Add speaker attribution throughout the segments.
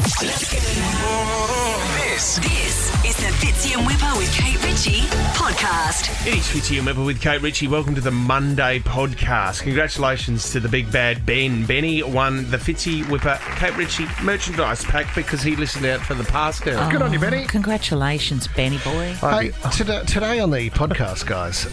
Speaker 1: This is the Fitzy and Wippa with Kate Ritchie podcast.
Speaker 2: It is Fitzy and Wippa with Kate Ritchie. Welcome to the Monday podcast. Congratulations to the big bad Ben. Benny won the Fitzy Wippa Kate Ritchie merchandise pack because he listened out for the Pascal.
Speaker 3: Good on you, Benny.
Speaker 4: Congratulations, Benny boy.
Speaker 3: Hey, today on the podcast, guys,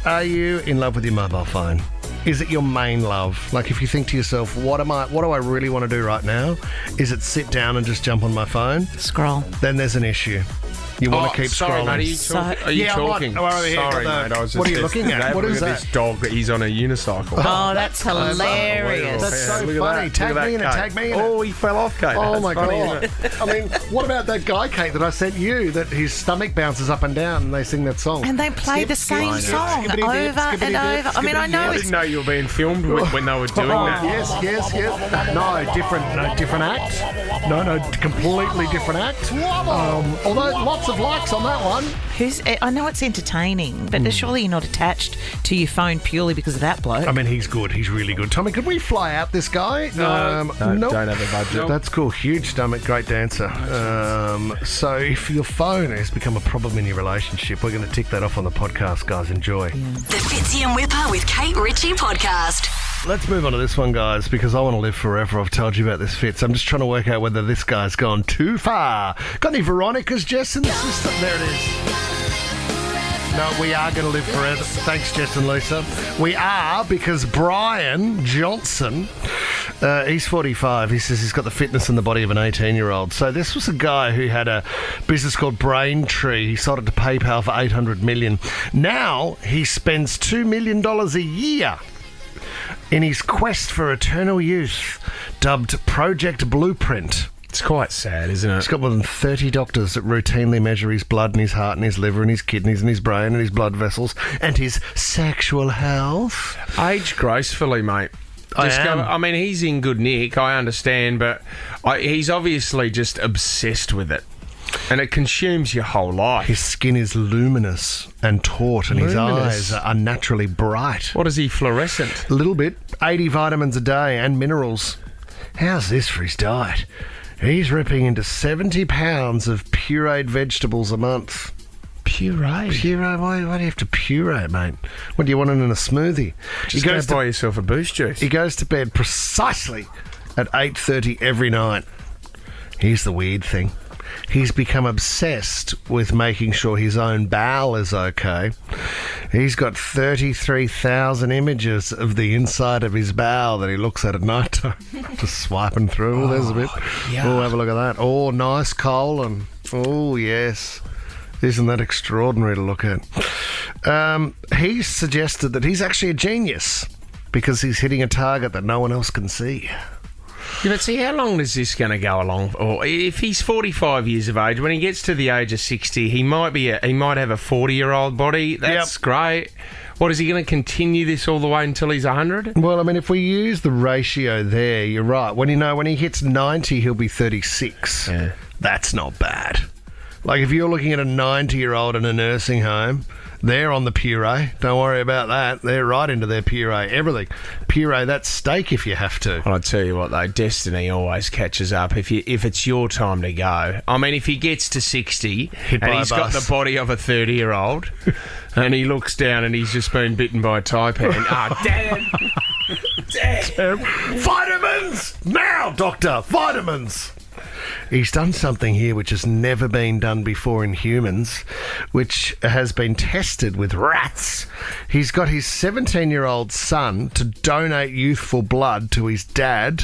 Speaker 3: are you in love with your mobile phone? Is it your main love? Like, if you think to yourself, what do I really want to do right now? Is it sit down and just jump on my phone?
Speaker 4: Scroll.
Speaker 3: Then there's an issue. You want to keep scrolling.
Speaker 2: Mate, are you talking? Sorry, mate. I was just,
Speaker 3: what are you looking at? What is that?
Speaker 2: This dog, he's on a unicycle.
Speaker 4: Oh, that's hilarious.
Speaker 3: That's so funny. Tag me in it.
Speaker 2: Oh, he fell off, Kate.
Speaker 3: Oh,
Speaker 2: that's
Speaker 3: my
Speaker 2: funny,
Speaker 3: God. I mean, what about that guy, Kate, that I sent you, that his stomach bounces up and down and they sing that song?
Speaker 4: And they play the same song over and over. I mean, I know
Speaker 2: I didn't know you were being filmed when they were doing that.
Speaker 3: Yes. No, different act. No, completely different act. Although lots of likes on that one.
Speaker 4: I know it's entertaining, but surely you're not attached to your phone purely because of that bloke.
Speaker 3: I mean, he's good. He's really good. Tommy, could we fly out this guy?
Speaker 2: No,
Speaker 3: nope.
Speaker 2: Don't have a budget.
Speaker 3: That's cool. Huge stomach, great dancer. So if your phone has become a problem in your relationship, we're going to tick that off on the podcast, guys. Enjoy.
Speaker 1: The Fitzy and Wippa with Kate Ritchie podcast.
Speaker 3: Let's move on to this one, guys, because I want to live forever. I've told you about this, Fitz. I'm just trying to work out whether this guy's gone too far. Got any Veronicas, Jess, in the system? There it is. No, we are going to live forever. Thanks, Jess and Lisa. We are, because Brian Johnson, he's 45. He says he's got the fitness and the body of an 18-year-old. So this was a guy who had a business called Braintree. He sold it to PayPal for $800 million. Now he spends $2 million a year in his quest for eternal youth, dubbed Project Blueprint.
Speaker 2: It's quite sad, isn't it?
Speaker 3: He's got more than 30 doctors that routinely measure his blood and his heart and his liver and his kidneys and his brain and his blood vessels and his sexual health.
Speaker 2: Age gracefully, mate. I mean, he's in good nick, I understand, but he's obviously just obsessed with it. And it consumes your whole life.
Speaker 3: His skin is luminous and taut, and his eyes are unnaturally bright.
Speaker 2: What is he, fluorescent?
Speaker 3: A little bit. 80 vitamins a day and minerals. How's this for his diet? He's ripping into 70 pounds of pureed vegetables a month.
Speaker 2: Puree?
Speaker 3: Puree? Why do you have to puree, mate? What do you want it in a smoothie?
Speaker 2: Just go buy yourself a Boost juice.
Speaker 3: He goes to bed precisely at 8:30 every night. Here's the weird thing. He's become obsessed with making sure his own bowel is okay. He's got 33,000 images of the inside of his bowel that he looks at night time. Just swiping through. There's a bit.
Speaker 2: Yeah.
Speaker 3: Oh, have a look at that. Oh, nice colon. Oh, yes. Isn't that extraordinary to look at? He suggested that he's actually a genius because he's hitting a target that no one else can see.
Speaker 2: Yeah, but see, how long is this going to go along? Or if he's 45 years of age, when he gets to the age of 60, he might have a 40-year-old body. That's great. What, is he going to continue this all the way until he's 100?
Speaker 3: Well, I mean, if we use the ratio there, you're right. When he hits 90, he'll be 36.
Speaker 2: Yeah.
Speaker 3: That's not bad. Like, if you're looking at a 90-year-old in a nursing home, they're on the puree. Don't worry about that. They're right into their puree. Everything. Puree that steak if you have to.
Speaker 2: Well, I tell you what, though, destiny always catches up if it's your time to go. I mean, if he gets to 60 and he's got the body of a 30-year-old and he looks down and he's just been bitten by a taipan. Damn!
Speaker 3: Vitamins! Now, doctor! Vitamins! He's done something here which has never been done before in humans, which has been tested with rats. He's got his 17-year-old son to donate youthful blood to his dad,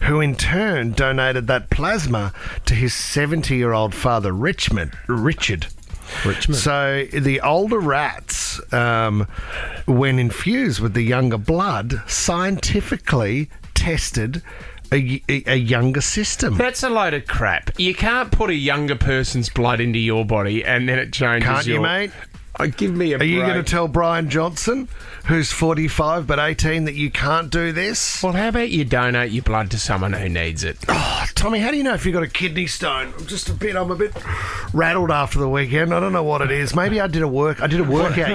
Speaker 3: who in turn donated that plasma to his 70-year-old father, Richard. So the older rats, when infused with the younger blood, scientifically tested a younger system.
Speaker 2: That's a load of crap. You can't put a younger person's blood into your body and then it changes.
Speaker 3: Can't you, mate?
Speaker 2: Give me a break.
Speaker 3: Are you going to tell Brian Johnson, who's 45 but 18, that you can't do this?
Speaker 2: Well, how about you donate your blood to someone who needs it?
Speaker 3: Oh, Tommy, how do you know if you've got a kidney stone? I'm a bit rattled after the weekend. I don't know what it is. Maybe I did a workout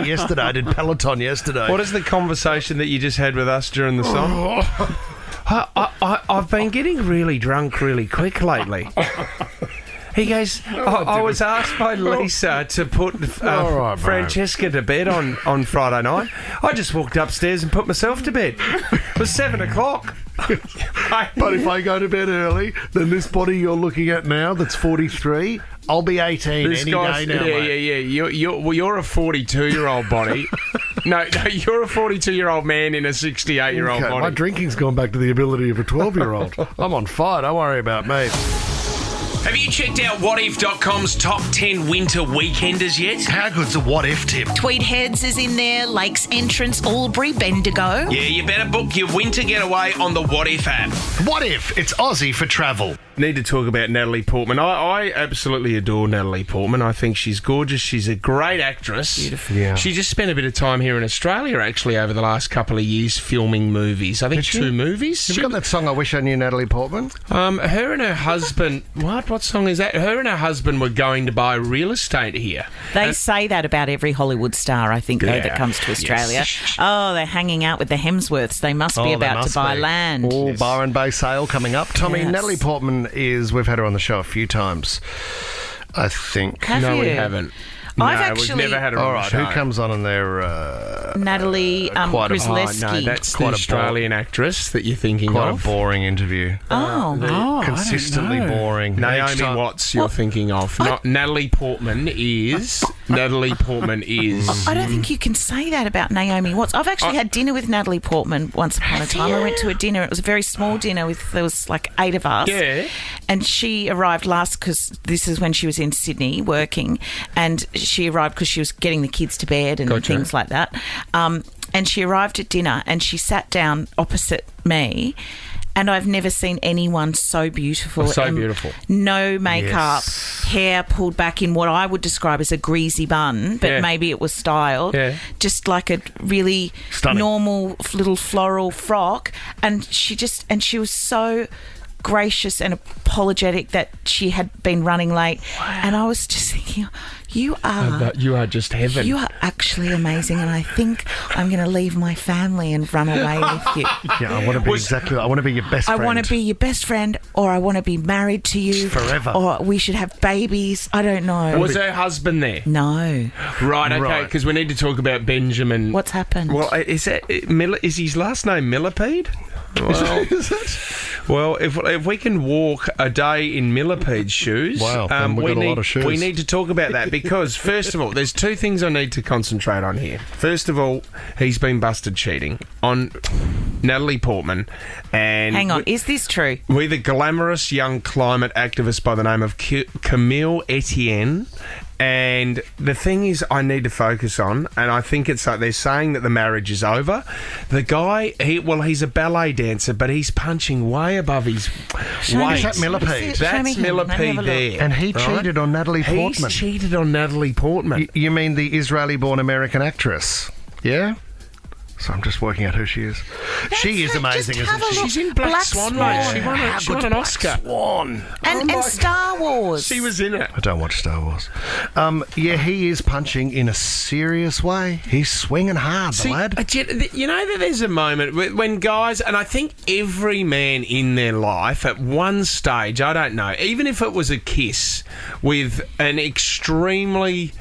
Speaker 3: yesterday. I did Peloton yesterday.
Speaker 2: What is the conversation that you just had with us during the song? I've been getting really drunk really quick lately. He goes, I was asked by Lisa to put Francesca to bed on Friday night. I just walked upstairs and put myself to bed. It was 7 o'clock.
Speaker 3: But if I go to bed early, then this body you're looking at now that's 43, I'll be 18 any day now, mate.
Speaker 2: You're a 42-year-old body. No, you're a 42-year-old man in a 68-year-old body.
Speaker 3: My drinking's gone back to the ability of a 12-year-old. I'm on fire. Don't worry about me.
Speaker 2: Have you checked out whatif.com's top 10 winter weekenders yet?
Speaker 3: How good's a what if tip?
Speaker 4: Tweed Heads is in there, Lakes Entrance, Albury, Bendigo.
Speaker 2: Yeah, you better book your winter getaway on the What If app.
Speaker 3: What if it's Aussie for travel?
Speaker 2: Need to talk about Natalie Portman. I absolutely adore Natalie Portman. I think she's gorgeous. She's a great actress.
Speaker 4: Beautiful.
Speaker 3: Yeah.
Speaker 2: She just spent a bit of time here in Australia, actually, over the last couple of years filming movies. I think 2 movies.
Speaker 3: Have you got that song, I Wish I Knew Natalie Portman?
Speaker 2: Her and her husband... What song is that? Her and her husband were going to buy real estate here.
Speaker 4: They say that about every Hollywood star, I think, though, that comes to Australia.
Speaker 2: Yes.
Speaker 4: Oh, they're hanging out with the Hemsworths. They must be about to buy land.
Speaker 3: Oh, Byron Bay sale coming up. Tommy,
Speaker 4: Yes.
Speaker 3: Natalie Portman we've had her on the show a few times, I think.
Speaker 4: Have
Speaker 2: No,
Speaker 4: you?
Speaker 2: we haven't.
Speaker 4: I've
Speaker 2: we've
Speaker 4: actually-
Speaker 2: never had her
Speaker 3: All
Speaker 2: on
Speaker 3: right,
Speaker 2: the show.
Speaker 3: who comes on in there?
Speaker 4: Natalie
Speaker 3: quite a-
Speaker 4: Grisleski.
Speaker 2: Oh, no, that's
Speaker 3: Quite
Speaker 2: the
Speaker 3: a
Speaker 2: Australian actress that you're thinking
Speaker 3: Quite
Speaker 2: of.
Speaker 3: a boring interview. Consistently boring.
Speaker 2: Naomi
Speaker 3: Each time-
Speaker 2: Watts you're thinking of. Not Natalie Portman is. Natalie Portman is.
Speaker 4: I don't think you can say that about Naomi Watts. I've actually had dinner with Natalie Portman once upon a time. I went to a dinner. It was a very small dinner there was like 8 of us.
Speaker 2: Yeah.
Speaker 4: And she arrived last because this is when she was in Sydney working, and she arrived because she was getting the kids to bed and
Speaker 2: Gotcha.
Speaker 4: things like that. And she arrived at dinner and she sat down opposite me. And I've never seen anyone so beautiful.
Speaker 2: So
Speaker 4: And
Speaker 2: beautiful.
Speaker 4: No makeup,
Speaker 3: Yes.
Speaker 4: hair pulled back in what I would describe as a greasy bun, but
Speaker 2: Yeah.
Speaker 4: maybe it was styled.
Speaker 2: Yeah.
Speaker 4: Just like a really
Speaker 3: Stunning.
Speaker 4: normal little floral frock. And she was so gracious and apologetic that she had been running late. And I was just thinking, you are
Speaker 2: just heaven.
Speaker 4: you are actually amazing, and I think I'm going to leave my family and run away with you.
Speaker 3: Yeah, I want to be I want to be your best
Speaker 4: I
Speaker 3: friend.
Speaker 4: want to be your best friend, or I want to be married to you
Speaker 3: Forever.
Speaker 4: or we should have babies. I don't know.
Speaker 2: Was her husband there?
Speaker 4: No.
Speaker 2: Right, okay,
Speaker 3: Right.
Speaker 2: because we need to talk about Benjamin.
Speaker 4: What's happened?
Speaker 2: Well, is his last name Millipede? Well, if we can walk a day in Millipede's shoes,
Speaker 3: Wow, then we've got a lot of shoes.
Speaker 2: we need to talk about that because, first of all, there's 2 things I need to concentrate on here. First of all, he's been busted cheating on Natalie Portman. And
Speaker 4: Hang on, is this true?
Speaker 2: with a glamorous young climate activist by the name of Camille Etienne. And the thing is, I need to focus on, and I think it's like they're saying that the marriage is over. The guy, he's a ballet dancer, but he's punching way above his weight.
Speaker 3: Is that Millipede?
Speaker 4: Show
Speaker 2: That's
Speaker 4: me him. Let me have a
Speaker 2: Millipede
Speaker 4: look.
Speaker 2: there.
Speaker 3: And he cheated on Natalie Portman.
Speaker 2: He's cheated on Natalie Portman.
Speaker 3: You mean the Israeli-born American actress? Yeah? So I'm just working out who she is. She is amazing,
Speaker 4: just
Speaker 3: isn't
Speaker 4: have a
Speaker 3: she?
Speaker 4: look.
Speaker 2: She's in Black Swan, mate. She won an Oscar.
Speaker 3: Swan.
Speaker 4: And Star Wars.
Speaker 2: She was in it.
Speaker 3: I don't watch Star Wars. Yeah, he is punching in a serious way. He's swinging hard, the lad.
Speaker 2: You know that there's a moment when guys, and I think every man in their life at one stage, I don't know, even if it was a kiss with an extremely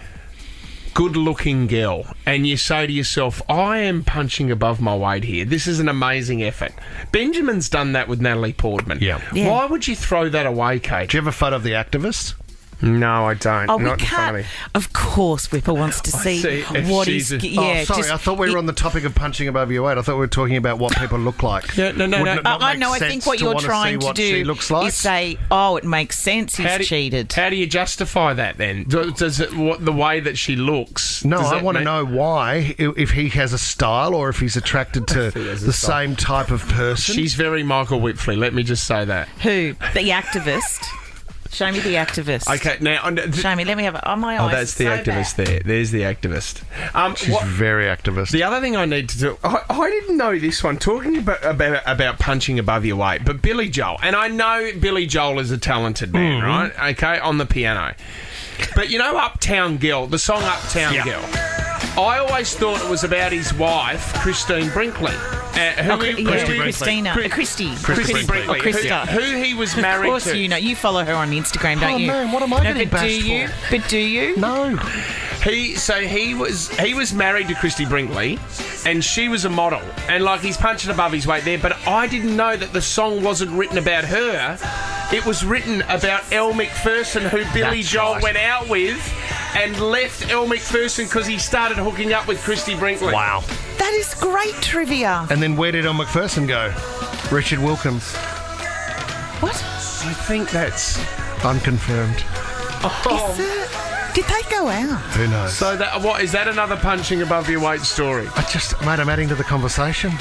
Speaker 2: good-looking girl, and you say to yourself, I am punching above my weight here. This is an amazing effort. Benjamin's done that with Natalie Portman.
Speaker 3: Yeah.
Speaker 4: Yeah.
Speaker 2: Why would you throw that away, Kate?
Speaker 3: Do you have a photo of the activist?
Speaker 2: No, I don't.
Speaker 4: Oh, we
Speaker 2: Not in front
Speaker 4: can't.
Speaker 2: of me.
Speaker 4: Of course, Wippa wants to see
Speaker 2: see if
Speaker 4: what
Speaker 2: she's
Speaker 4: is.
Speaker 2: a-
Speaker 4: Yeah,
Speaker 3: sorry,
Speaker 4: just-
Speaker 3: I thought we were on the topic of punching above your weight. I thought we were talking about what people look like.
Speaker 2: Yeah, no.
Speaker 3: Wouldn't it not
Speaker 4: I
Speaker 3: make
Speaker 4: know. I
Speaker 3: sense
Speaker 4: think what
Speaker 3: to
Speaker 4: you're
Speaker 3: wanna
Speaker 4: trying
Speaker 3: see
Speaker 4: to
Speaker 3: what
Speaker 4: do
Speaker 3: she looks like?
Speaker 4: is say, "Oh, it makes sense. He's cheated."
Speaker 2: How do you justify that then? Does it the way that she looks?
Speaker 3: No,
Speaker 2: does
Speaker 3: I
Speaker 2: that
Speaker 3: want to
Speaker 2: mean-
Speaker 3: know why, if he has a style or if he's attracted to the same type of person.
Speaker 2: She's very Michael Whitfley. Let me just say that.
Speaker 4: Who? The activist. Show me the activist.
Speaker 2: Okay, now
Speaker 4: Show me. Let me have it. Oh, my eyes.
Speaker 2: oh, that's the
Speaker 4: are so
Speaker 2: activist
Speaker 4: bad.
Speaker 2: there. There's the activist.
Speaker 3: She's very activist.
Speaker 2: The other thing I need to do, I didn't know this one, talking about punching above your weight, but Billy Joel, and I know Billy Joel is a talented man, right? Okay, on the piano. But you know Uptown Girl, the song Uptown Girl? I always thought it was about his wife, Christine Brinkley.
Speaker 4: Christina.
Speaker 3: Christy
Speaker 2: Brinkley.
Speaker 4: Krista.
Speaker 2: Who he was married to.
Speaker 4: Of course you know. You follow her on Instagram, don't you?
Speaker 3: Oh, man, what am I getting bashed for?
Speaker 4: But do you?
Speaker 3: No.
Speaker 2: He was married to Christy Brinkley, and she was a model, and like he's punching above his weight there. But I didn't know that the song wasn't written about her. It was written about Elle Macpherson, who Billy Joel went out with, and left Elle Macpherson because he started hooking up with Christy Brinkley.
Speaker 3: Wow.
Speaker 4: That is great trivia.
Speaker 3: And then where did Elle Macpherson go? Richard Wilkins.
Speaker 4: What?
Speaker 2: I think that's
Speaker 3: Unconfirmed.
Speaker 4: Did they go out?
Speaker 3: Who knows?
Speaker 2: so. That what is that? Another punching above your weight story?
Speaker 3: I'm adding to the conversation.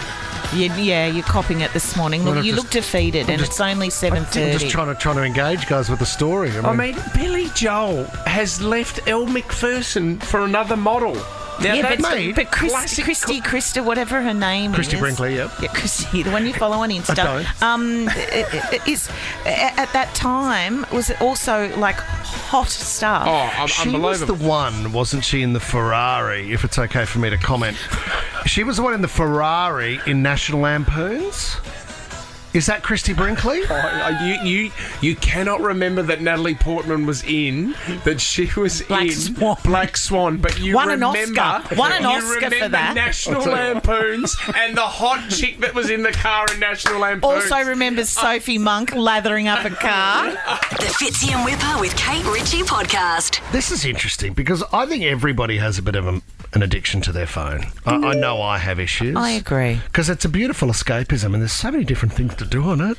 Speaker 4: Yeah, you're copping it this morning. Look, you look defeated, and it's only 7:30.
Speaker 3: I'm just trying to engage guys with the story.
Speaker 2: I mean, Billy Joel has left Elle Macpherson for another model. Now,
Speaker 4: yeah,
Speaker 2: that's
Speaker 4: but Krista, whatever her name
Speaker 3: Christy
Speaker 4: is.
Speaker 3: Brinkley, yep.
Speaker 4: Yeah, Christy, the one you follow on Insta. Is at that time was it also like hot stuff.
Speaker 2: Oh,
Speaker 3: She
Speaker 2: unbelievable.
Speaker 3: was the one, wasn't she, in the Ferrari, if it's okay for me to comment. She was the one in the Ferrari in National Lampoons. Is that Christy Brinkley?
Speaker 2: You cannot remember that Natalie Portman was in, that she was
Speaker 4: Black
Speaker 2: in
Speaker 4: Swan.
Speaker 2: Black Swan, but you
Speaker 4: Won an
Speaker 2: remember...
Speaker 4: Oscar. Won an
Speaker 2: you
Speaker 4: Oscar for
Speaker 2: remember
Speaker 4: that.
Speaker 2: National Lampoons and the hot chick that was in the car in National Lampoons.
Speaker 4: Also remembers Sophie Monk lathering up a car.
Speaker 1: The Fitzy and Wippa with Kate Ritchie podcast.
Speaker 3: This is interesting because I think everybody has a bit of an addiction to their phone. I know I have issues.
Speaker 4: I agree.
Speaker 3: Because it's a beautiful escapism and there's so many different things to do on it.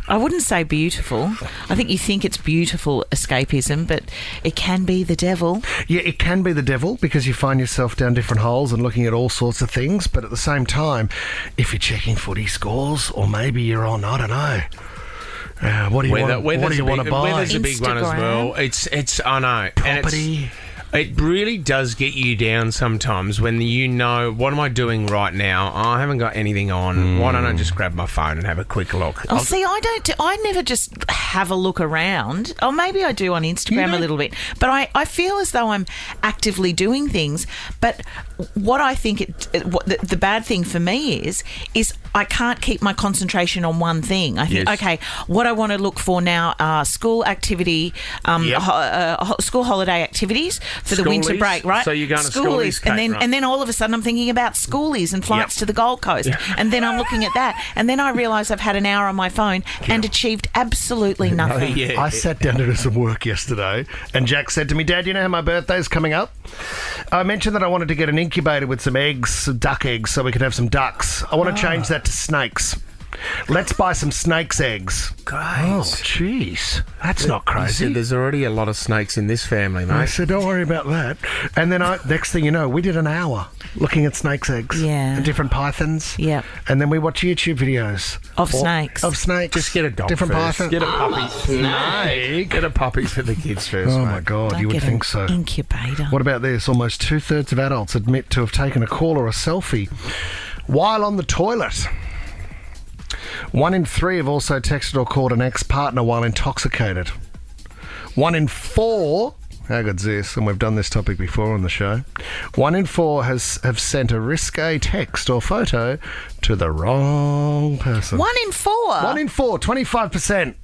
Speaker 4: I wouldn't say beautiful. I think you think it's beautiful escapism, but it can be the devil.
Speaker 3: Yeah, it can be the devil because you find yourself down different holes and looking at all sorts of things. But at the same time, if you're checking footy scores or maybe you're on, I don't know. What do you want to buy?
Speaker 2: Weather's a big one as well. It's I know.
Speaker 3: Property.
Speaker 2: It really does get you down sometimes when you know, what am I doing right now? Oh, I haven't got anything on. Why don't I just grab my phone and have a quick look?
Speaker 4: Oh, see, I never just have a look around. Or maybe I do on Instagram a little bit. But I feel as though I'm actively doing things. But what I think the bad thing for me is I can't keep my concentration on one thing. I think, okay, what I want to look for now are school activity, school holiday activities for the winter break, right?
Speaker 2: So you're going to schoolies, Kate,
Speaker 4: and then all of a sudden I'm thinking about schoolies and flights to the Gold Coast, and then I'm looking at that, and then I realise I've had an hour on my phone and achieved absolutely nothing.
Speaker 3: I sat down to do some work yesterday, and Jack said to me, "Dad, you know how my birthday's coming up?" I mentioned that I wanted to get an incubator with some eggs, some duck eggs, so we could have some ducks. I want to change that to snakes. Let's buy some snakes' eggs.
Speaker 2: Great.
Speaker 3: Oh, jeez. That's not crazy.
Speaker 2: Said there's already a lot of snakes in this family, mate.
Speaker 3: I said, don't worry about that. And then next thing you know, we did an hour looking at snakes' eggs.
Speaker 4: Yeah.
Speaker 3: And different pythons.
Speaker 4: Yep.
Speaker 3: And then we watch YouTube videos.
Speaker 4: Of snakes.
Speaker 3: Of snakes.
Speaker 2: Just get a dog
Speaker 3: different
Speaker 2: first.
Speaker 3: python.
Speaker 2: Get a puppy. Snake. Get a puppy for the kids first,
Speaker 3: Oh,
Speaker 2: mate.
Speaker 3: my God.
Speaker 4: Don't
Speaker 3: You would
Speaker 4: get
Speaker 3: think
Speaker 4: an
Speaker 3: so.
Speaker 4: Incubator.
Speaker 3: What about this? Almost 2/3 of adults admit to have taken a call or a selfie while on the toilet. 1 in 3 have also texted or called an ex-partner while intoxicated. 1 in 4, how good's this? And we've done this topic before on the show. 1 in 4 have sent a risque text or photo to the wrong person.
Speaker 4: 1 in 4?
Speaker 3: 1 in 4, 25%.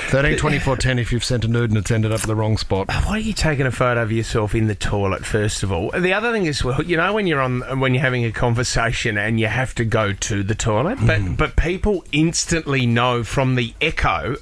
Speaker 3: 13, 24, 10 if you've sent a nude and it's ended up at the wrong spot.
Speaker 2: Why are you taking a photo of yourself in the toilet, first of all? The other thing is, well, you know, when you're having a conversation and you have to go to the toilet, but people instantly know from the echo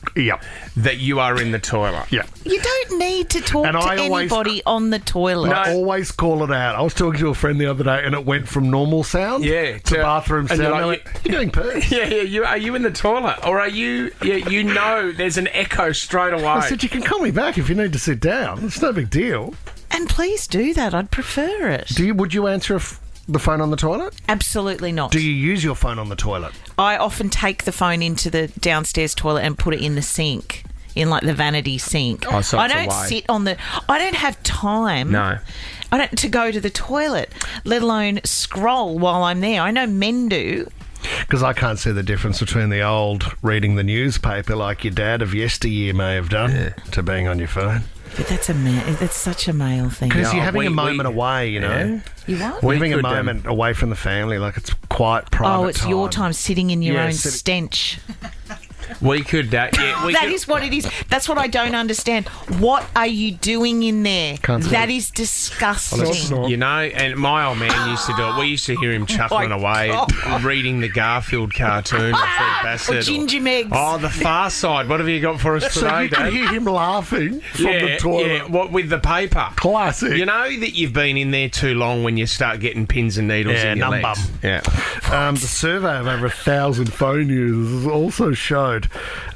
Speaker 2: that you are in the toilet.
Speaker 3: Yeah.
Speaker 4: You don't need to talk to anybody on the toilet.
Speaker 3: I always call it out. I was talking to a friend the other day and it went from normal sound to bathroom sound.
Speaker 2: You're,
Speaker 3: you're doing poo.
Speaker 2: Yeah. Are you in the toilet? Or are you, you know there's an echo straight away.
Speaker 3: I said, you can call me back if you need to sit down. It's no big deal.
Speaker 4: And please do that. I'd prefer it.
Speaker 3: Would you answer the phone on the toilet?
Speaker 4: Absolutely not.
Speaker 3: Do you use your phone on the toilet?
Speaker 4: I often take the phone into the downstairs toilet and put it in the sink, in like the vanity sink.
Speaker 2: Oh, so
Speaker 4: I
Speaker 2: it's
Speaker 4: don't
Speaker 2: away.
Speaker 4: sit on the... I don't have time.
Speaker 2: No.
Speaker 4: To go to the toilet, let alone scroll while I'm there. I know men do.
Speaker 3: Because I can't see the difference between the old reading the newspaper like your dad of yesteryear may have done to being on your phone.
Speaker 4: But that's such a male thing.
Speaker 3: Because you're
Speaker 2: Yeah,
Speaker 3: having a
Speaker 2: we-
Speaker 3: moment away, you know?
Speaker 4: You what?
Speaker 3: We're having a
Speaker 2: could,
Speaker 3: moment away from the family, like it's quite private.
Speaker 4: Oh, it's your time sitting in your
Speaker 3: Yeah,
Speaker 4: own
Speaker 3: sitting-
Speaker 4: stench.
Speaker 2: We could, we
Speaker 4: That
Speaker 2: could,
Speaker 4: is what it is. That's what I don't understand. What are you doing in there?
Speaker 3: Can't see
Speaker 4: That
Speaker 3: it.
Speaker 4: is disgusting.
Speaker 2: You know, and my old man used to do it. We used to hear him chuckling away, reading the Garfield cartoon. Fred Bassett,
Speaker 4: Or Ginger Megs.
Speaker 2: Oh, the Far Side. What have you got for us
Speaker 3: So
Speaker 2: today,
Speaker 3: you can
Speaker 2: Dave?
Speaker 3: hear him laughing from the toilet.
Speaker 2: Yeah, what with the paper?
Speaker 3: Classic.
Speaker 2: You know that you've been in there too long when you start getting pins and needles
Speaker 3: Yeah,
Speaker 2: in your
Speaker 3: numb
Speaker 2: legs.
Speaker 3: bum.
Speaker 2: Yeah.
Speaker 3: The survey of over 1,000 phone users also showed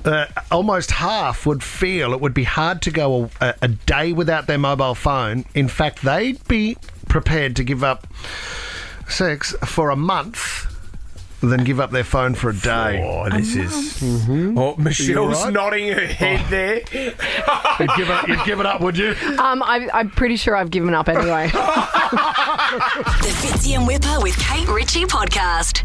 Speaker 3: that almost half would feel it would be hard to go a day without their mobile phone. In fact, they'd be prepared to give up sex for a month than give up their phone for a day.
Speaker 2: Oh, this is. Oh, Michelle's
Speaker 3: right?
Speaker 2: nodding her head there.
Speaker 3: You'd give it up, would you?
Speaker 5: I'm pretty sure I've given up anyway.
Speaker 1: The Fitzy and Wippa with Kate Ritchie podcast.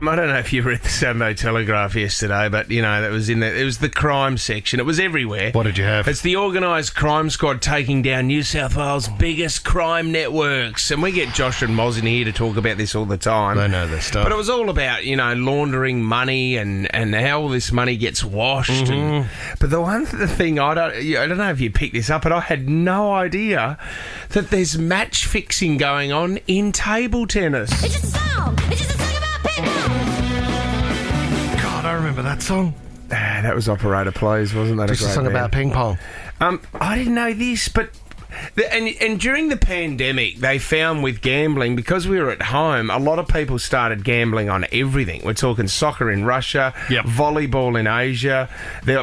Speaker 2: I don't know if you read the Saturday Telegraph yesterday, but, you know, that was in there. It was the crime section. It was everywhere.
Speaker 3: What did you have?
Speaker 2: It's the organised crime squad taking down New South Wales' biggest crime networks. And we get Josh and Moz in here to talk about this all the time.
Speaker 3: They know their stuff.
Speaker 2: But it was all about, you know, laundering money and how all this money gets washed. But the thing, I don't know if you picked this up, but I had no idea that there's match fixing going on in table tennis.
Speaker 6: It's just a song. It's just a song about people.
Speaker 3: God, I remember that song.
Speaker 2: That was Operator Plays, wasn't that
Speaker 3: Just
Speaker 2: a
Speaker 3: a
Speaker 2: great
Speaker 3: song
Speaker 2: band?
Speaker 3: about ping pong.
Speaker 2: I didn't know this, but and during the pandemic, they found with gambling, because we were at home, a lot of people started gambling on everything. We're talking soccer in Russia,
Speaker 3: Yep.
Speaker 2: volleyball in Asia.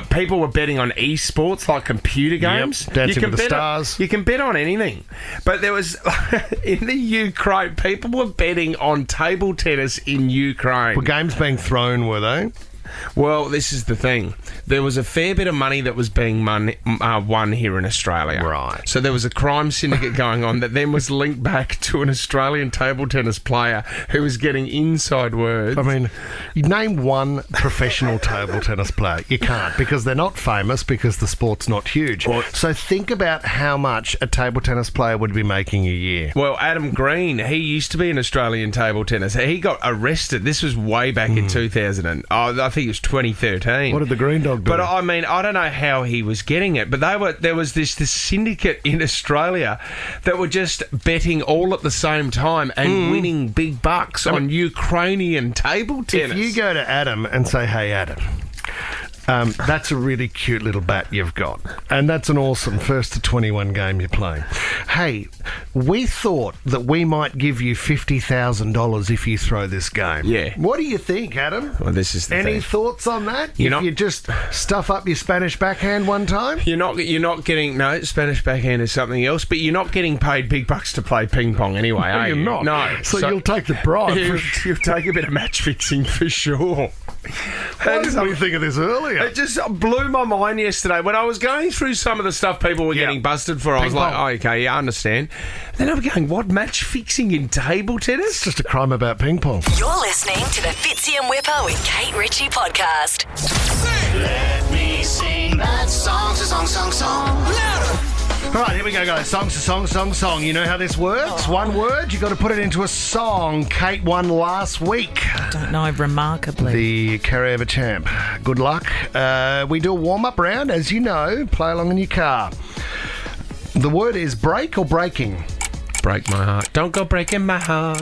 Speaker 2: People were betting on esports like computer games.
Speaker 3: Dancing with the
Speaker 2: bet
Speaker 3: Stars.
Speaker 2: you can bet on anything. But there was in the Ukraine, people were betting on table tennis in Ukraine.
Speaker 3: Were games being thrown, were they?
Speaker 2: Well, this is the thing. There was a fair bit of money that was being won here in Australia.
Speaker 3: Right.
Speaker 2: So there was a crime syndicate going on that then was linked back to an Australian table tennis player who was getting inside words.
Speaker 3: I mean, you name one professional table tennis player. You can't, because they're not famous, because the sport's not huge. So think about how much a table tennis player would be making a year.
Speaker 2: Well, Adam Green, he used to be an Australian table tennis. He got arrested. This was way back in 2000. I think it was 2013.
Speaker 3: What did the Green Dog do?
Speaker 2: But I mean, I don't know how he was getting it, but there was this syndicate in Australia that were just betting all at the same time and winning big bucks on Ukrainian table tennis.
Speaker 3: If you go to Adam and say, "Hey, Adam, that's a really cute little bat you've got, and that's an awesome 1st to 21 game you're playing. Hey, we thought that we might give you $50,000 if you throw this game."
Speaker 2: Yeah.
Speaker 3: What do you think, Adam?
Speaker 2: Well, this is the
Speaker 3: Any
Speaker 2: thing.
Speaker 3: thoughts on that?
Speaker 2: You're
Speaker 3: if
Speaker 2: not-
Speaker 3: you just stuff up your Spanish backhand one time?
Speaker 2: You're not getting Spanish backhand is something else, but you're not getting paid big bucks to play ping pong anyway, are
Speaker 3: You're
Speaker 2: you?
Speaker 3: not.
Speaker 2: No.
Speaker 3: So you'll take the bribe.
Speaker 2: You'll take a bit of match fixing for sure.
Speaker 3: Why didn't we think of this earlier?
Speaker 2: It just blew my mind yesterday when I was going through some of the stuff people were getting busted for. I was
Speaker 3: Ping
Speaker 2: like,
Speaker 3: pong.
Speaker 2: oh, okay, yeah, I understand. Then I'm going, what, match fixing in table tennis?
Speaker 3: It's just a crime about ping pong.
Speaker 1: You're listening to the Fitzy and Wippa with Kate Ritchie podcast.
Speaker 7: Let me sing that song, song. Louder.
Speaker 3: All right, here we go, guys. Song. You know how this works? One word, you got to put it into a song. Kate won last week.
Speaker 4: Don't know, remarkably.
Speaker 3: The carryover champ. Good luck. We do a warm-up round, as you know. Play along in your car. The word is break or breaking?
Speaker 2: Break my heart. Don't go breaking my heart.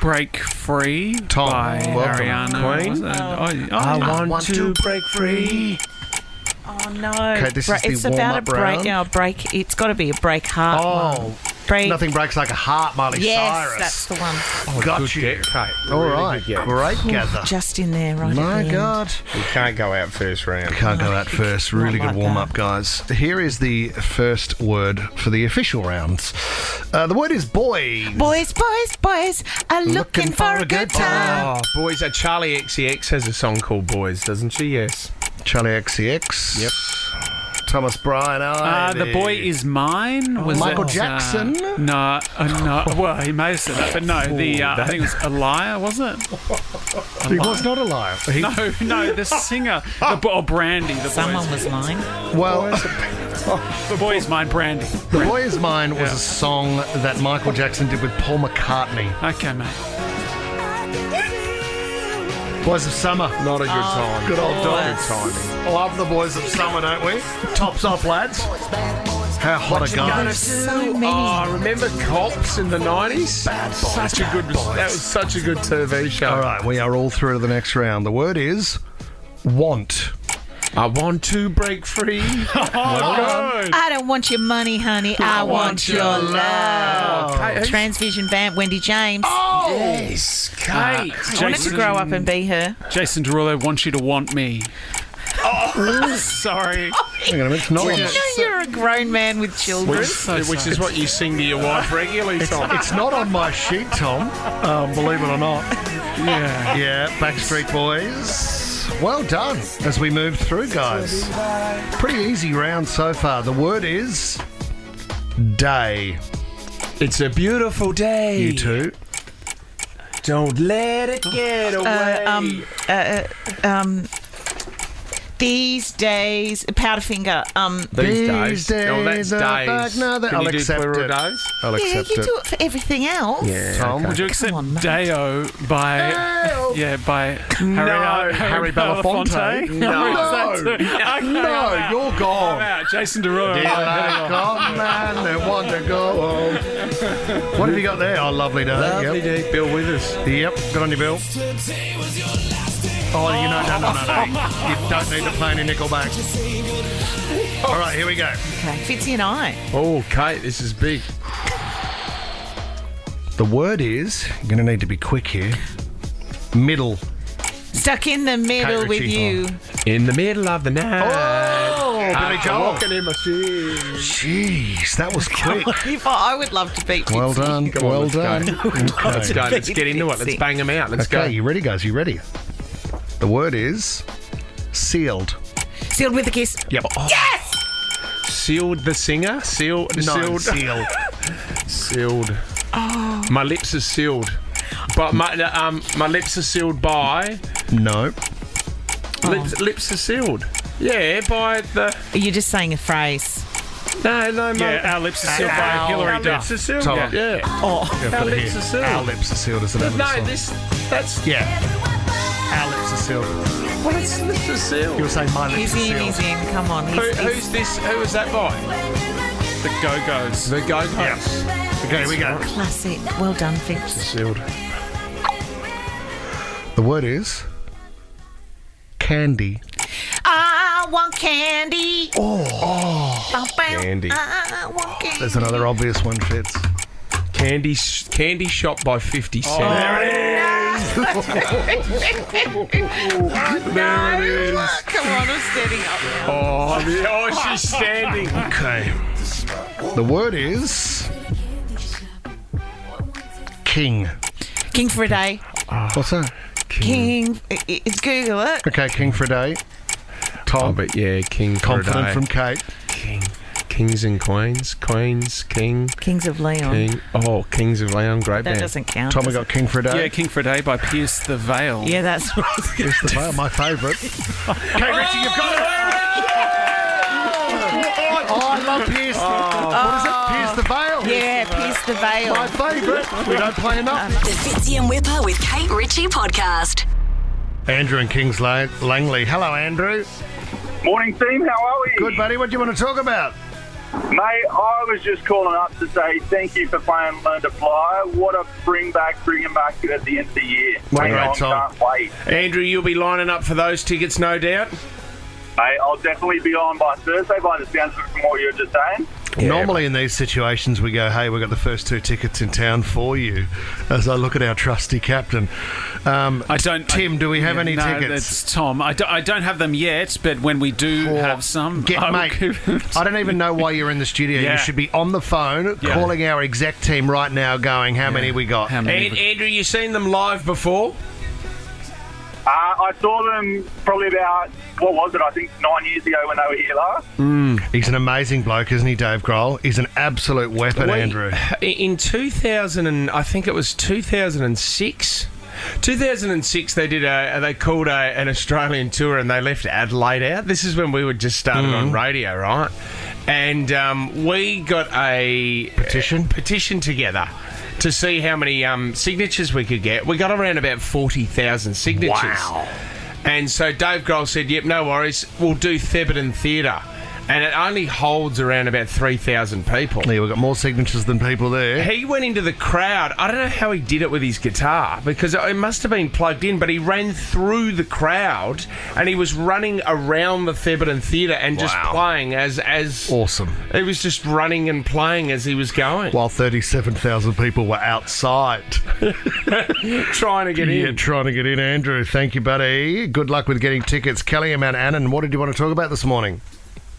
Speaker 8: Break Free
Speaker 3: Tom,
Speaker 8: by
Speaker 3: welcome.
Speaker 8: Ariana.
Speaker 2: Queen?
Speaker 8: I
Speaker 2: want to break free.
Speaker 4: Oh no!
Speaker 3: Okay, this is the
Speaker 4: it's about a
Speaker 3: warm-up round.
Speaker 4: break. break. It's got to be a break heart. one. Break.
Speaker 3: Nothing breaks like a heart, Miley
Speaker 4: Yes,
Speaker 3: Cyrus.
Speaker 4: that's the one.
Speaker 3: Got
Speaker 2: Good
Speaker 3: you.
Speaker 2: get, Kate.
Speaker 3: All
Speaker 2: Really
Speaker 3: right,
Speaker 2: good get.
Speaker 3: great gather.
Speaker 4: Just in there, right?
Speaker 3: My
Speaker 4: at the
Speaker 3: God.
Speaker 2: You can't go out first round.
Speaker 3: Can't go out first. Really
Speaker 4: Not
Speaker 3: good
Speaker 4: like
Speaker 3: warm-up, guys. Here is the first word for the official rounds. The word is boys.
Speaker 4: End. Boys are looking for a good time.
Speaker 2: Oh, boys, Charlie XCX has a song called Boys, doesn't she? Yes.
Speaker 3: Charlie XCX.
Speaker 2: Yep.
Speaker 3: Thomas Bryan.
Speaker 8: The Boy Is Mine. Was
Speaker 3: Michael
Speaker 8: it,
Speaker 3: Jackson?
Speaker 8: No. Well, he may have said that, but no. I think it was a liar, was it?
Speaker 3: He was not a liar.
Speaker 8: No, the singer. Brandy.
Speaker 4: Someone was lying.
Speaker 3: Well,
Speaker 8: The Boy Is Mine, Brandy.
Speaker 3: The Boy Is Mine was a song that Michael Jackson did with Paul McCartney.
Speaker 8: Okay, mate.
Speaker 3: Boys of Summer.
Speaker 2: Not a good time.
Speaker 3: Good old dog.
Speaker 2: Good timing.
Speaker 3: Love the Boys of Summer, don't we? Tops off, lads. How hot are guys?
Speaker 4: So many.
Speaker 2: Oh, remember Cops in the 90s? That was such a good TV show.
Speaker 3: All right, we are all through to the next round. The word is want.
Speaker 2: I want to break free.
Speaker 4: I don't want your money, honey. I want your love. Transvision vamp, Wendy James.
Speaker 2: Yes, Kate.
Speaker 4: I wanted to grow up and be her.
Speaker 8: Jason Derulo wants you to want me. Sorry.
Speaker 3: Hang on a minute, it's not on
Speaker 4: You know you're a grown man with children.
Speaker 2: Which is what you sing to your wife regularly, Tom.
Speaker 3: It's not on my sheet, Tom. Believe it or not.
Speaker 8: Yeah.
Speaker 3: Yeah, Backstreet Boys. Well done as we move through, guys. Pretty easy round so far. The word is day.
Speaker 2: It's a beautiful day.
Speaker 3: You two.
Speaker 2: Don't let it get away.
Speaker 4: These days, Powderfinger.
Speaker 2: These days. Oh, that's
Speaker 3: are back.
Speaker 2: days.
Speaker 3: No,
Speaker 2: Can
Speaker 3: I'll
Speaker 2: you do
Speaker 3: accept
Speaker 2: plural
Speaker 3: it.
Speaker 2: days?
Speaker 3: I'll
Speaker 4: Yeah,
Speaker 3: accept
Speaker 4: you
Speaker 3: it.
Speaker 4: do it for everything else.
Speaker 2: Yeah.
Speaker 3: Tom,
Speaker 8: Would you accept
Speaker 4: Come on, mate.
Speaker 8: Deo by
Speaker 3: Harry Belafonte. No, you're gone.
Speaker 8: Out. Jason Derulo.
Speaker 3: Come man, they want to go home. What have you got there? Oh, lovely day.
Speaker 2: Lovely day. Bill Withers.
Speaker 3: Yep, good on you, Bill. Oh, no. You don't need to play any Nickelback. All right, here we go.
Speaker 4: Okay, Fitzy and I.
Speaker 2: Oh, Kate, this is big.
Speaker 3: The word is, you're going to need to be quick here, middle.
Speaker 4: Stuck in the middle
Speaker 3: Kate
Speaker 4: with
Speaker 3: Ritchie.
Speaker 4: you.
Speaker 2: In the middle of the night.
Speaker 3: Oh, Billy Joel.
Speaker 2: Walking in my shoes.
Speaker 3: Jeez, that was quick.
Speaker 4: I would love to beat Fitzy.
Speaker 3: Well done,
Speaker 2: Come on,
Speaker 3: well
Speaker 2: let's go.
Speaker 3: done.
Speaker 2: Let's go. Let's get into it. Let's bang them out. Let's go.
Speaker 3: Okay, you ready, guys? You ready? The word is sealed.
Speaker 4: Sealed with a kiss.
Speaker 3: Yep.
Speaker 4: Yes!
Speaker 2: Sealed the singer? Sealed.
Speaker 3: Sealed.
Speaker 2: Sealed. Oh. My lips are sealed. But my lips are sealed by...
Speaker 3: No.
Speaker 2: Lips are sealed. Yeah, by the...
Speaker 4: You're just saying a phrase.
Speaker 2: No,
Speaker 8: Yeah, our lips are sealed by Hillary
Speaker 2: Our
Speaker 8: Duff.
Speaker 2: lips are sealed.
Speaker 3: Tom.
Speaker 2: Yeah.
Speaker 3: Our
Speaker 2: lips are sealed.
Speaker 3: Our lips are sealed is the name of the
Speaker 2: No,
Speaker 3: song.
Speaker 2: that's...
Speaker 3: Yeah. Our lips are sealed.
Speaker 2: Well, it's lips are sealed.
Speaker 3: You were saying my lips
Speaker 4: He's
Speaker 3: are
Speaker 4: in,
Speaker 3: sealed.
Speaker 4: he's in. Come on.
Speaker 2: Who's this? Who was that by?
Speaker 8: The Go-Go's.
Speaker 2: The Go-Go's.
Speaker 3: Yeah. Okay, here we go.
Speaker 4: Classic. Well done, Fitz.
Speaker 2: Sealed.
Speaker 3: The word is candy.
Speaker 4: I want candy.
Speaker 2: Candy.
Speaker 4: I want candy.
Speaker 3: There's another obvious one, Fitz.
Speaker 2: Candy shop by 50 Cent.
Speaker 3: There it is.
Speaker 2: There it is.
Speaker 4: Come on, I'm standing up.
Speaker 2: Oh, she's standing.
Speaker 3: Okay. The word is king.
Speaker 4: King for a day.
Speaker 3: What's that?
Speaker 4: King. It's Google it.
Speaker 3: Okay, king for a day. Tom.
Speaker 2: Oh, but yeah, King for a
Speaker 3: Confident
Speaker 2: day.
Speaker 3: from Kate.
Speaker 2: Kings and Queens. Queens, King.
Speaker 4: Kings of Leon.
Speaker 2: King. Oh, Kings of Leon. Great
Speaker 4: That
Speaker 2: band.
Speaker 4: doesn't count.
Speaker 3: Tom, we got king for a day.
Speaker 8: Yeah, King for a Day by Pierce the Veil.
Speaker 4: Yeah, that's what I was going
Speaker 3: Here's the veil, my favourite. Kate Ritchie, you've got it. Oh, I love Pierce. What is it? Pierce the Veil.
Speaker 4: Yeah, Pierce the Veil.
Speaker 3: My favourite. We don't play enough.
Speaker 1: The Fitzy and Wippa with Kate Ritchie podcast.
Speaker 3: Andrew and Kings Langley. Hello, Andrew.
Speaker 9: Morning, team. How are we?
Speaker 3: Good, buddy. What do you want to talk about?
Speaker 9: Mate, I was just calling up to say thank you for playing Learn to Fly. What a bringing back at the end of the year.
Speaker 3: What a
Speaker 9: Hang
Speaker 3: great
Speaker 9: on,
Speaker 3: song.
Speaker 9: Can't wait.
Speaker 2: Andrew, you'll be lining up for those tickets, no doubt.
Speaker 9: Mate, I'll definitely be on by Thursday by the sounds of it from what you were just saying.
Speaker 2: Yeah.
Speaker 3: Normally in these situations we go, hey, we've got the first 2 tickets in town for you. As I look at our trusty captain.
Speaker 8: I don't.
Speaker 3: Tim, do we have any
Speaker 8: no,
Speaker 3: tickets?
Speaker 8: That's Tom. I don't have them yet, but when we do have some,
Speaker 3: Mate, I don't even know why you're in the studio.
Speaker 8: Yeah.
Speaker 3: You should be on the phone calling our exec team right now going, how many we got?
Speaker 8: How many?
Speaker 2: Andrew, you seen them live before?
Speaker 9: I I saw them probably about, what was it, I think 9 years ago when they were here last.
Speaker 3: He's an amazing bloke, isn't he, Dave Grohl? He's an absolute weapon, Andrew.
Speaker 2: In 2000, and I think it was 2006. 2006, they called an Australian tour and they left Adelaide out. This is when we were just started on radio, right? And we got a petition together to see how many signatures we could get. We got around about 40,000 signatures.
Speaker 3: Wow.
Speaker 2: And so Dave Grohl said, yep, no worries, we'll do Thebarton Theatre. And it only holds around about 3,000 people.
Speaker 3: Yeah, we've got more signatures than people there.
Speaker 2: He went into the crowd. I don't know how he did it with his guitar because it must have been plugged in, but he ran through the crowd and he was running around the Thebarton Theatre and just playing as
Speaker 3: awesome.
Speaker 2: He was just running and playing as he was going.
Speaker 3: While 37,000 people were outside.
Speaker 2: Trying to get in.
Speaker 3: Yeah, trying to get in, Andrew. Thank you, buddy. Good luck with getting tickets. Kelly and Mount Annan, what did you want to talk about this morning?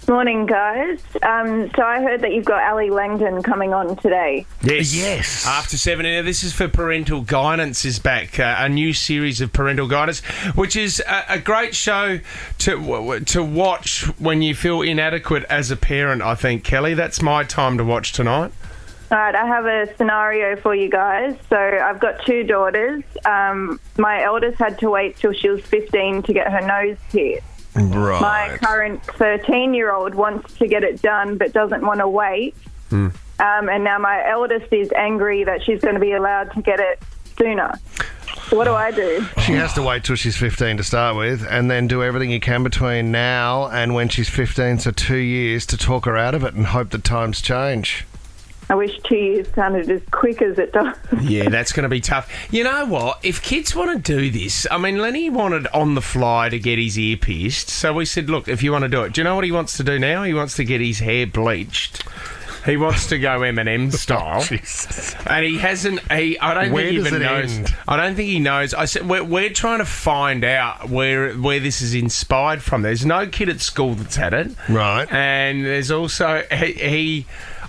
Speaker 10: Morning, guys. So I heard that you've got Ali Langdon coming on today.
Speaker 2: Yes. After 7. Now, this is for Parental Guidance is back, a new series of Parental Guidance, which is a great show to watch when you feel inadequate as a parent, I think, Kelly. That's my time to watch tonight.
Speaker 10: All right, I have a scenario for you guys. So I've got 2 daughters. My eldest had to wait till she was 15 to get her nose pierced.
Speaker 3: Right.
Speaker 10: My current 13-year-old wants to get it done but doesn't want to wait. And now my eldest is angry that she's going to be allowed to get it sooner. So what do I do?
Speaker 3: She has to wait till she's 15 to start with and then do everything you can between now and when she's 15, so 2 years, to talk her out of it and hope that times change.
Speaker 10: I wish 2 years sounded as quick as it does.
Speaker 2: Yeah, that's going to be tough. You know what? If kids want to do this, I mean, Lenny wanted on the fly to get his ear pierced. So we said, look, if you want to do it, do you know what he wants to do now? He wants to get his hair bleached. He wants to go Eminem style. And he hasn't... I don't think he even knows. I don't think he knows. I said, we're trying to find out where this is inspired from. There's no kid at school that's had it.
Speaker 3: Right.
Speaker 2: And there's also...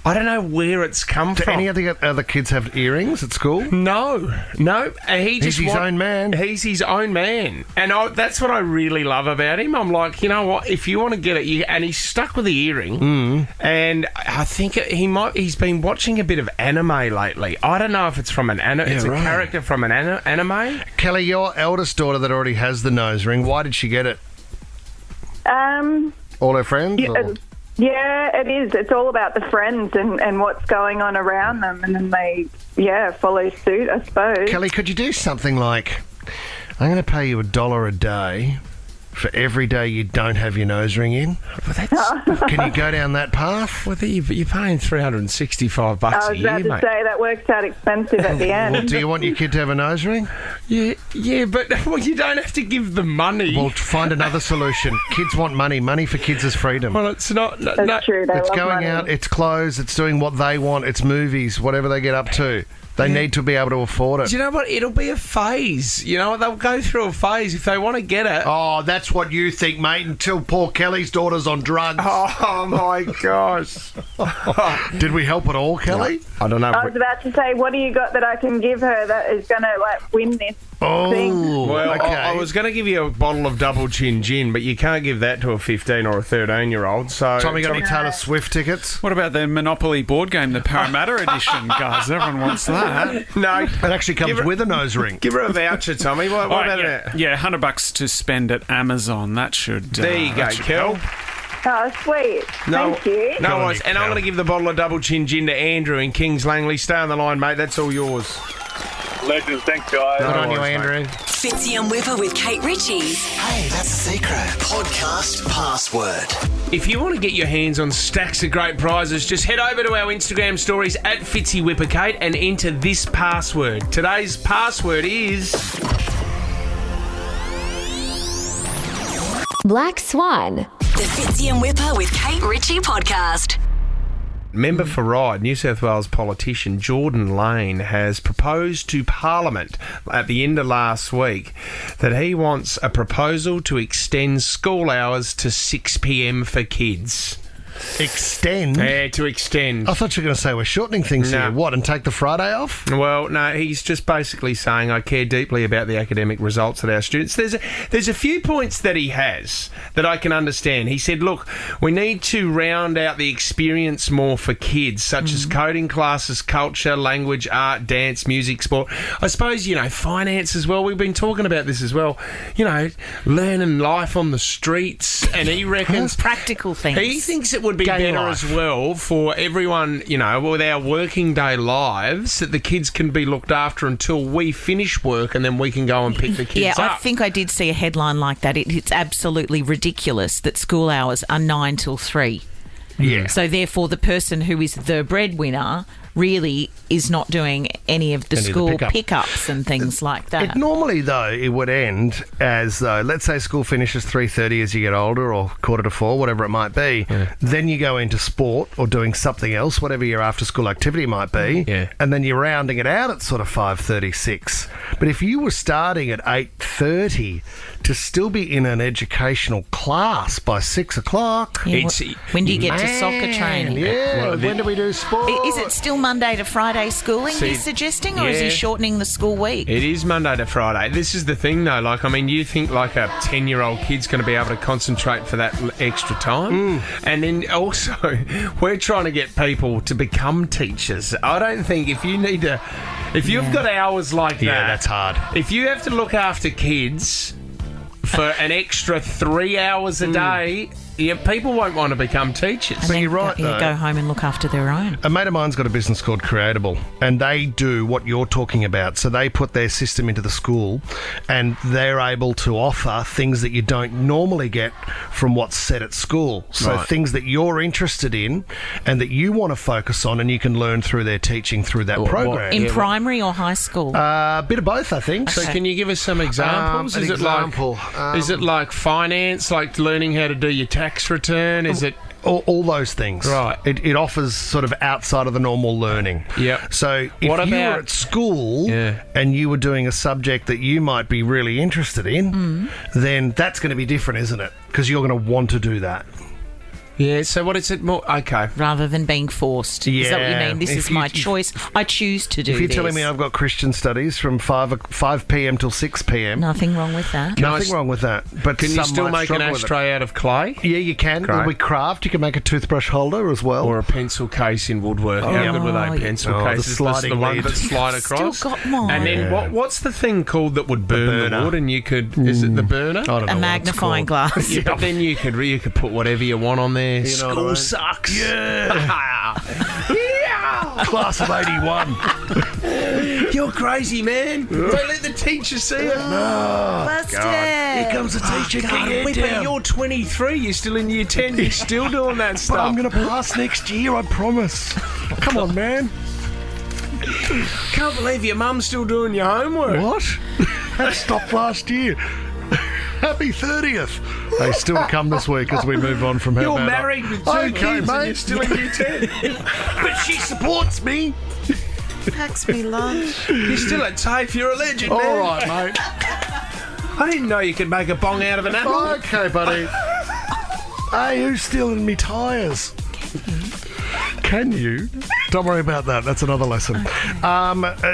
Speaker 2: I don't know where it's come from.
Speaker 3: Do any other kids have earrings at school?
Speaker 2: No. He's
Speaker 3: his own man.
Speaker 2: He's his own man. And that's what I really love about him. I'm like, you know what? If you want to get it... and he's stuck with the earring. And I think he's been watching a bit of anime lately. I don't know if it's from an anime. It's a character from an anime.
Speaker 3: Kelly, your eldest daughter that already has the nose ring, why did she get it? All her friends?
Speaker 10: Yeah, it is. It's all about the friends and what's going on around them, and then they, follow suit, I suppose.
Speaker 3: Kelly, could you do something like, I'm going to pay you $1 a day for every day you don't have your nose ring in? Can you go down that path?
Speaker 2: Well, you're paying $365 a year,
Speaker 10: I was about to say, that works out expensive at the end.
Speaker 3: Well, do you want your kid to have a nose ring?
Speaker 2: Yeah, but you don't have to give them money.
Speaker 3: Well, find another solution. Kids want money. Money for kids is freedom.
Speaker 2: Well, it's not...
Speaker 10: That's true. They
Speaker 3: it's
Speaker 10: love
Speaker 3: going
Speaker 10: money.
Speaker 3: out, it's clothes, it's doing what they want, it's movies, whatever they get up to. They need to be able to afford it.
Speaker 2: Do you know what? It'll be a phase. You know what? They'll go through a phase if they want to get it.
Speaker 3: Oh, that's what you think, mate, until poor Kelly's daughter's on drugs.
Speaker 2: Oh, my gosh.
Speaker 3: Did we help at all, Kelly?
Speaker 2: I don't know.
Speaker 10: I was about to say, what do you got that I can give her that is going to, win this thing?
Speaker 2: Well,
Speaker 3: okay.
Speaker 2: I was going to give you a bottle of double chin gin, but you can't give that to a 15 or a 13-year-old. So,
Speaker 3: Tommy, got any Taylor Swift tickets?
Speaker 8: What about the Monopoly board game, the Parramatta edition, guys? Everyone wants that.
Speaker 2: No.
Speaker 3: It actually comes with a nose ring.
Speaker 2: Give her a voucher, Tommy. What about that?
Speaker 8: Yeah, $100 to spend at Amazon. That should...
Speaker 2: There you go, Kel.
Speaker 10: Oh, sweet. Thank you.
Speaker 2: No worries. And I'm going to give the bottle of double chin gin to Andrew in Kings Langley. Stay on the line, mate. That's all yours.
Speaker 9: Legends, thanks, guys.
Speaker 3: Good on you, Andrew.
Speaker 1: Fitzy and Wippa with Kate Ritchie.
Speaker 7: Hey, that's a secret. Podcast password.
Speaker 2: If you want to get your hands on stacks of great prizes, just head over to our Instagram stories at Fitzy Wippa Kate and enter this password. Today's password is...
Speaker 6: Black Swan.
Speaker 1: The Fitzy and Wippa with Kate Ritchie podcast.
Speaker 2: Member for Ryde, New South Wales politician Jordan Lane has proposed to Parliament at the end of last week that he wants a proposal to extend school hours to 6 p.m. for kids.
Speaker 3: Extend?
Speaker 2: Yeah, to extend.
Speaker 3: I thought you were going to say we're shortening things
Speaker 2: No.
Speaker 3: here. What, and take the Friday off?
Speaker 2: Well, no, he's just basically saying I care deeply about the academic results of our students. There's a few points that he has that I can understand. He said, look, we need to round out the experience more for kids, such as coding classes, culture, language, art, dance, music, sport. I suppose, finance as well. We've been talking about this as well. Learning life on the streets, and he reckons...
Speaker 4: Practical things.
Speaker 2: He thinks it would be
Speaker 3: Gay
Speaker 2: better
Speaker 3: life.
Speaker 2: as well for everyone, with our working day lives, that the kids can be looked after until we finish work and then we can go and pick the kids up.
Speaker 4: I think I did see a headline like that. It's absolutely ridiculous that school hours are 9 till 3.
Speaker 3: Yeah.
Speaker 4: So therefore, the person who is the breadwinner really is not doing any of the
Speaker 3: Any of the
Speaker 4: school
Speaker 3: pickup.
Speaker 4: pickups and things like that.
Speaker 3: Normally, though, it would end as though, let's say school finishes 3:30 as you get older, or 3:45, whatever it might be.
Speaker 2: Yeah.
Speaker 3: Then you go into sport or doing something else, whatever your after-school activity might be.
Speaker 2: Yeah.
Speaker 3: And then you're rounding it out at sort of 5:36. But if you were starting at 8:30 to still be in an educational class by 6 o'clock...
Speaker 4: Yeah,
Speaker 2: It's-
Speaker 4: when do you get to soccer training?
Speaker 3: Yeah,
Speaker 2: Well,
Speaker 3: when do we do sport?
Speaker 4: Is it still Monday to Friday schooling
Speaker 2: See,
Speaker 4: he's suggesting, or is he
Speaker 2: yeah.
Speaker 4: shortening the school week?
Speaker 2: It is Monday to Friday. This is the thing, though. You think like a 10-year-old kid's going to be able to concentrate for that extra time? And then also, we're trying to get people to become teachers. I don't think if you've got hours like that...
Speaker 3: Yeah, that's hard.
Speaker 2: If you have to look after kids for an extra 3 hours a day... Yeah, people won't want to become teachers.
Speaker 4: And then
Speaker 3: you're right, though.
Speaker 4: go home and look after their own.
Speaker 3: A mate of mine's got a business called Creatable, and they do what you're talking about. So they put their system into the school, and they're able to offer things that you don't normally get from what's set at school. So
Speaker 2: Right.
Speaker 3: things that you're interested in and that you want to focus on, and you can learn through their teaching through that program.
Speaker 4: In primary or high school?
Speaker 3: A bit of both, I think.
Speaker 2: So can you give us some examples?
Speaker 3: An
Speaker 2: Is
Speaker 3: example.
Speaker 2: it like finance, like learning how to do your tax return? Is it...
Speaker 3: All those things.
Speaker 2: Right.
Speaker 3: It offers sort of outside of the normal learning.
Speaker 2: Yep.
Speaker 3: So if
Speaker 2: What
Speaker 3: you were
Speaker 2: about-
Speaker 3: at school
Speaker 2: Yeah.
Speaker 3: and you were doing a subject that you might be really interested in, then that's going to be different, isn't it? Because you're going to want to do that.
Speaker 2: Yeah, so what is it more... Okay.
Speaker 4: Rather than being forced. Is that what you
Speaker 3: Yeah.
Speaker 4: mean? This
Speaker 3: If
Speaker 4: is
Speaker 3: you-
Speaker 4: my choice. I choose to do
Speaker 3: If you're
Speaker 4: this.
Speaker 3: telling me I've got Christian studies from 5 p.m. till 6 p.m.
Speaker 4: Nothing wrong with that.
Speaker 3: Nothing wrong with that. But
Speaker 2: Can you
Speaker 3: some
Speaker 2: still
Speaker 3: might
Speaker 2: make an
Speaker 3: struggle with it.
Speaker 2: ashtray out of clay?
Speaker 3: Yeah, you can.
Speaker 2: Great.
Speaker 3: There'll be craft. You can make a toothbrush holder as well.
Speaker 2: Or a pencil case in woodwork? How
Speaker 3: yeah.
Speaker 2: good were
Speaker 4: Oh,
Speaker 2: they pencil
Speaker 3: yeah. Oh, the
Speaker 2: cases?
Speaker 3: sliding
Speaker 2: the one
Speaker 3: lid.
Speaker 2: that slide across?
Speaker 4: Still got mine.
Speaker 2: And then what's the thing called that would burn the
Speaker 3: burner.
Speaker 2: wood and you could... Is it the burner?
Speaker 3: I don't know
Speaker 4: A
Speaker 3: what it's
Speaker 4: magnifying
Speaker 3: called.
Speaker 4: glass.
Speaker 2: Yeah, but then you could put whatever you want on there.
Speaker 3: You know what I
Speaker 2: School
Speaker 3: mean?
Speaker 2: sucks.
Speaker 3: Yeah. Class of 81.
Speaker 2: You're crazy, man. Don't let the teacher see it.
Speaker 4: Busted.
Speaker 3: Here comes the teacher.
Speaker 2: God, Wippa, you're 23. You're still in year 10. You're still doing that
Speaker 3: But
Speaker 2: stuff.
Speaker 3: I'm going to pass next year, I promise. Come on, man.
Speaker 2: Can't believe your mum's still doing your homework.
Speaker 3: What? That stopped last year. Happy 30th. They still come this week as we move on from her.
Speaker 2: You're
Speaker 3: bad-
Speaker 2: married with two
Speaker 3: Okay,
Speaker 2: kids
Speaker 3: mate.
Speaker 2: and you're still in year 10.
Speaker 3: But she supports me.
Speaker 4: Packs me lunch.
Speaker 2: You're still at TAFE. You're a legend,
Speaker 3: All
Speaker 2: man.
Speaker 3: right, mate.
Speaker 2: I didn't know you could make a bong out of an apple.
Speaker 3: Okay, buddy. Hey, who's stealing me tyres? Can you? Don't worry about that. That's another lesson.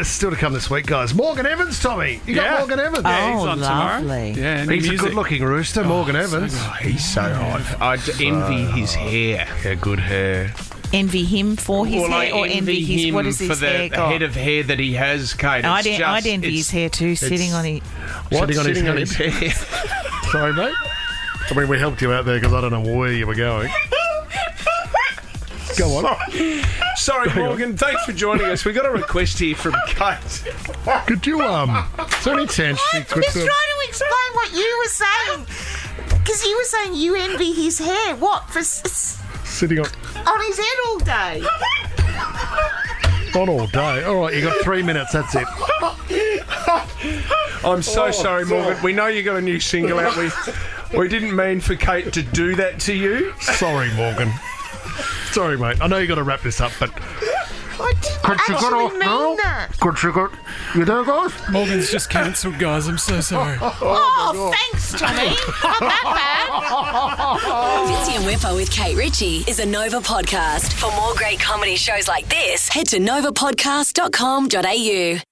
Speaker 3: Still to come this week, guys. Morgan Evans, Tommy. You got Morgan Evans.
Speaker 8: Yeah, he's
Speaker 4: Oh,
Speaker 8: on tomorrow.
Speaker 4: lovely.
Speaker 8: Yeah, new
Speaker 3: He's a
Speaker 8: music.
Speaker 3: good-looking rooster, Morgan Evans.
Speaker 2: He's so hot. I'd envy his hair.
Speaker 3: Yeah, good hair.
Speaker 4: Envy him for his
Speaker 2: Well, I
Speaker 4: hair, or envy his
Speaker 2: him
Speaker 4: what is
Speaker 2: for
Speaker 4: his
Speaker 2: the
Speaker 4: hair got?
Speaker 2: head of hair that he has, Kate.
Speaker 4: I'd envy his hair too, sitting on his.
Speaker 2: What's
Speaker 3: Sitting on his
Speaker 2: hair?
Speaker 3: Sorry, mate. I mean, we helped you out there because I don't know where you were going. Go on.
Speaker 2: Sorry, Morgan. Thanks for joining us. We got a request here from Kate.
Speaker 3: Could you, is there any chance she could...
Speaker 4: to explain what you were saying, because you were saying you envy his hair. What for?
Speaker 3: Sitting on
Speaker 4: His head all day.
Speaker 3: not all day. All right, you got 3 minutes. That's it.
Speaker 2: I'm so sorry, Morgan. We know you got a new single out. We didn't mean for Kate to do that to you.
Speaker 3: Sorry, Morgan. Sorry, mate. I know you got to wrap this up, but Could she get off now? Could she get... You there, guys?
Speaker 8: Morgan's just cancelled, guys. I'm so sorry.
Speaker 4: Oh, thanks, Tommy. Not that bad.
Speaker 1: Fitzy and Wippa with Kate Ritchie is a Nova podcast. For more great comedy shows like this, head to novapodcast.com.au.